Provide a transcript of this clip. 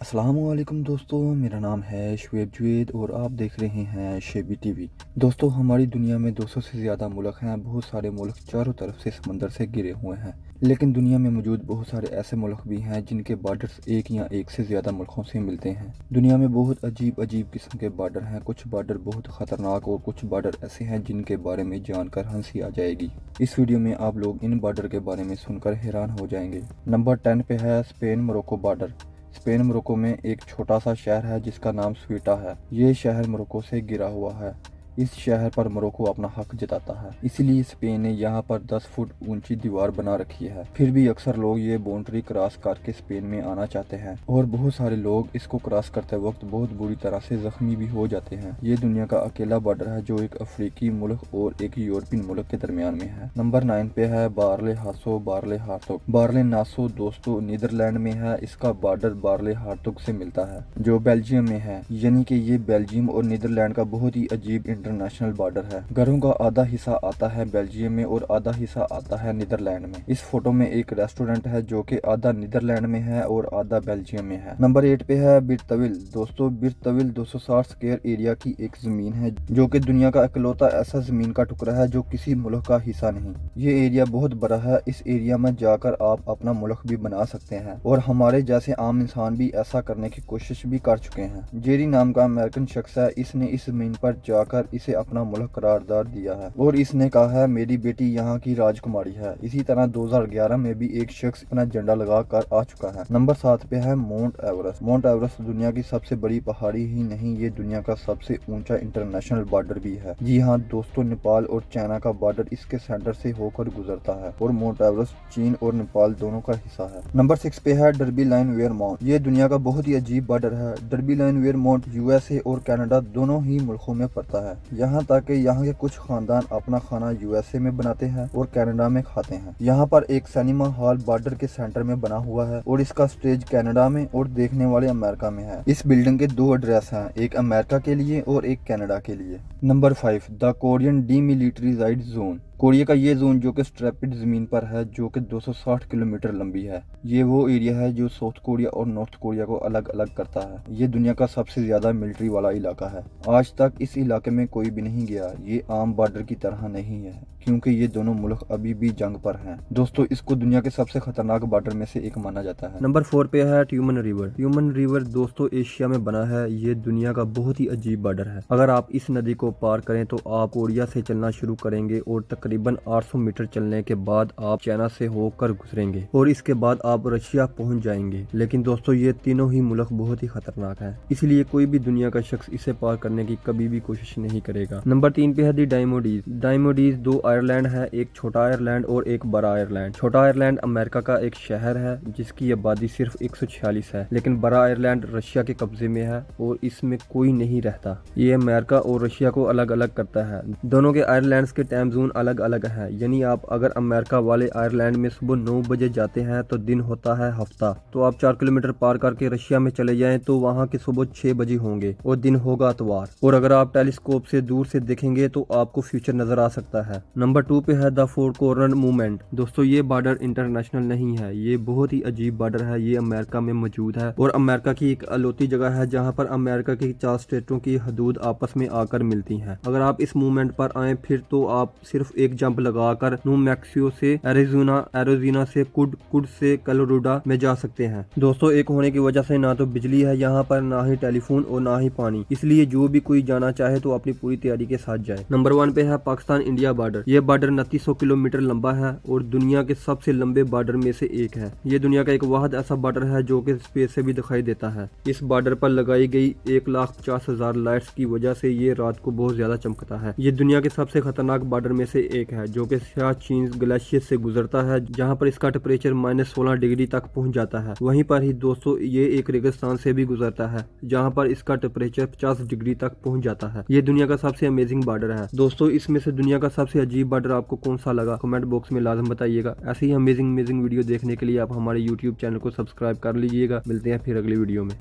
अस्सलाम ओ अलैकुम दोस्तों, मेरा नाम है शबीब और आप देख रहे हैं शेबी टीवी। दोस्तों, हमारी दुनिया में 200 से ज़्यादा मुल्क हैं। बहुत सारे मुल्क चारों तरफ से समंदर से घिरे हुए हैं, लेकिन दुनिया में मौजूद बहुत सारे ऐसे मुल्क भी हैं जिनके बॉर्डर्स एक या एक से ज़्यादा मुल्कों से मिलते हैं। दुनिया में बहुत अजीब अजीब किस्म के बॉर्डर हैं। कुछ बॉर्डर बहुत ख़तरनाक और कुछ बॉर्डर ऐसे हैं जिनके बारे में जानकर हंसी आ जाएगी। इस वीडियो में आप लोग इन बॉर्डर के बारे में सुनकर हैरान हो जाएंगे। नंबर 10 पे है Spain Morocco border. Spain Morocco में एक छोटा सा शहर है जिसका नाम स्वीटा है। ये शहर मोरक्को से घिरा हुआ है। इस शहर पर मोरक्को अपना हक जताता है, इसलिए स्पेन ने यहाँ पर 10 फुट ऊंची दीवार बना रखी है। फिर भी अक्सर लोग ये बाउंड्री क्रॉस करके स्पेन में आना चाहते हैं और बहुत सारे लोग इसको क्रॉस करते वक्त बहुत बुरी तरह से जख्मी भी हो जाते हैं। ये दुनिया का अकेला बॉर्डर है जो एक अफ्रीकी मुल्क और एक यूरोपियन मुल्क के दरमियान में है। नंबर 9 पे है बारले हार्टोग। बारले नासो दोस्तों नीदरलैंड में है। इसका बॉर्डर बारले हार्टोग से मिलता है जो बेल्जियम में है, यानी कि ये बेल्जियम और नीदरलैंड का बहुत ही अजीब इंटरनेशनल बॉर्डर है। घरों का आधा हिस्सा आता है बेल्जियम में और आधा हिस्सा आता है नीदरलैंड में। इस फोटो में एक रेस्टोरेंट है जो कि आधा नीदरलैंड में है और आधा बेल्जियम में है। नंबर 8 पे है बिरतविल। दोस्तों बिरतविल 260 स्क्वायर एरिया की एक जमीन है जो कि दुनिया का इकलौता ऐसा जमीन का टुकड़ा है जो किसी मुल्क का हिस्सा नहीं। ये एरिया बहुत बड़ा है। इस एरिया में जाकर आप अपना मुल्क भी बना सकते हैं और हमारे जैसे आम इंसान भी ऐसा करने की कोशिश भी कर चुके हैं। जेरी नाम का अमेरिकन शख्स है। इसने इस जमीन पर जाकर इसे अपना मुल्क करारदार दिया है और इसने कहा है मेरी बेटी यहाँ की राजकुमारी है। इसी तरह 2011 में भी एक शख्स अपना झंडा लगा कर आ चुका है। नंबर 7 पे है माउंट एवरेस्ट। माउंट एवरेस्ट दुनिया की सबसे बड़ी पहाड़ी ही नहीं, ये दुनिया का सबसे ऊंचा इंटरनेशनल बॉर्डर भी है। जी हाँ दोस्तों, नेपाल और चाइना का बॉर्डर इसके सेंटर से होकर गुजरता है और माउंट एवरेस्ट चीन और नेपाल दोनों का हिस्सा है। नंबर 6 पे है डर्बी लाइन वेयर माउंट। ये दुनिया का बहुत ही अजीब बॉर्डर है। Derby line where mount USA और कनाडा दोनों ही मुल्कों में पड़ता है। यहाँ तक कि यहाँ के कुछ खानदान अपना खाना यूएसए में बनाते हैं और कनाडा में खाते हैं। यहाँ पर एक सिनेमा हॉल बॉर्डर के सेंटर में बना हुआ है और इसका स्टेज कनाडा में और देखने वाले अमेरिका में है। इस बिल्डिंग के 2 एड्रेस हैं, एक अमेरिका के लिए और एक कनाडा के लिए। Number 5 the Korean demilitarized zone. Korea का ये जोन जो कि स्ट्रेपिड जमीन पर है जो कि 260 किलोमीटर लंबी है। ये वो एरिया है जो साउथ कोरिया और नॉर्थ कोरिया को अलग अलग करता है। ये दुनिया का सबसे ज्यादा मिलिट्री वाला इलाका है। आज तक इस इलाके में कोई भी नहीं गया। ये आम बॉर्डर की तरह नहीं है क्योंकि ये दोनों मुल्क अभी भी जंग पर हैं। दोस्तों इसको दुनिया के सबसे खतरनाक बॉर्डर में से एक माना जाता है। नंबर 4 पे है ट्यूमन रिवर। ट्यूमन रिवर दोस्तों एशिया में बना है। ये दुनिया का बहुत ही अजीब बॉर्डर है। अगर आप इस नदी को पार करें तो आप कोरिया से चलना शुरू करेंगे और तकरीबन 800 मीटर चलने के बाद आप चाइना से होकर गुजरेंगे और इसके बाद आप रशिया पहुंच जाएंगे। लेकिन दोस्तों ये तीनों ही मुल्क बहुत ही खतरनाक है, इसलिए कोई भी दुनिया का शख्स इसे पार करने की कभी भी कोशिश नहीं करेगा। नंबर 3 पे है दी डायमोडीज। डायमोडीज 2 आयरलैंड है, एक छोटा आयरलैंड और एक बड़ा आयरलैंड। छोटा आयरलैंड अमेरिका का एक शहर है जिसकी आबादी सिर्फ 146 है, लेकिन बड़ा आयरलैंड रशिया के कब्जे में है और इसमें कोई नहीं रहता। ये अमेरिका और रशिया को अलग अलग करता है। दोनों के आयरलैंड्स के टाइम जोन अलग अलग है, यानी आप अगर अमेरिका वाले आयरलैंड में सुबह 9 बजे जाते हैं तो दिन होता है हफ्ता। तो आप 4 किलोमीटर पार करके रशिया में चले जाएं तो वहाँ के सुबह 6 बजे होंगे और दिन होगा इतवार। और अगर आप टेलीस्कोप से दूर से देखेंगे तो आपको फ्यूचर नजर आ सकता है। नंबर 2 पे है द फोर कॉर्नर मूवमेंट। दोस्तों ये बॉर्डर इंटरनेशनल नहीं है, ये बहुत ही अजीब बॉर्डर है। ये अमेरिका में मौजूद है और अमेरिका की एक अलौती जगह है जहाँ पर अमेरिका की 4 स्टेटों की हदूद आपस में आकर मिलती हैं। अगर आप इस मूवमेंट पर आए फिर तो आप सिर्फ एक जंप लगाकर न्यू मैक्सिको से एरिज़ोना से कुड से कोलोराडो में जा सकते हैं। दोस्तों एक होने की वजह से ना तो बिजली है यहाँ पर, ना ही टेलीफोन और ना ही पानी, इसलिए जो भी कोई जाना चाहे तो अपनी पूरी तैयारी के साथ जाए। नंबर 1 पे है पाकिस्तान इंडिया बॉर्डर। ये बॉर्डर 2900 किलोमीटर लंबा है और दुनिया के सबसे लंबे बॉर्डर में से एक है। ये दुनिया का एक वाहिद ऐसा बॉर्डर है जो कि स्पेस से भी दिखाई देता है। इस बॉर्डर पर लगाई गई 1,50,000 लाइट्स की वजह से ये रात को बहुत ज्यादा चमकता है। ये दुनिया के सबसे खतरनाक बॉर्डर में से एक है जो कि सियाचिन ग्लेशियर से गुजरता है, जहां पर इसका टेम्परेचर -16 डिग्री तक पहुंच जाता है। वहीं पर ही दोस्तों ये एक रेगिस्तान से भी गुजरता है जहां पर इसका टेम्परेचर 50 डिग्री तक पहुंच जाता है। ये दुनिया का सबसे अमेजिंग बॉर्डर है। दोस्तों इसमें से दुनिया का सबसे अजीब बॉर्डर आपको कौन सा लगा कमेंट बॉक्स में लाजम बताइएगा। ऐसे ही अमेजिंग वीडियो देखने के लिए आप हमारे यूट्यूब चैनल को सब्सक्राइब कर लीजिएगा। मिलते हैं फिर अगली वीडियो में।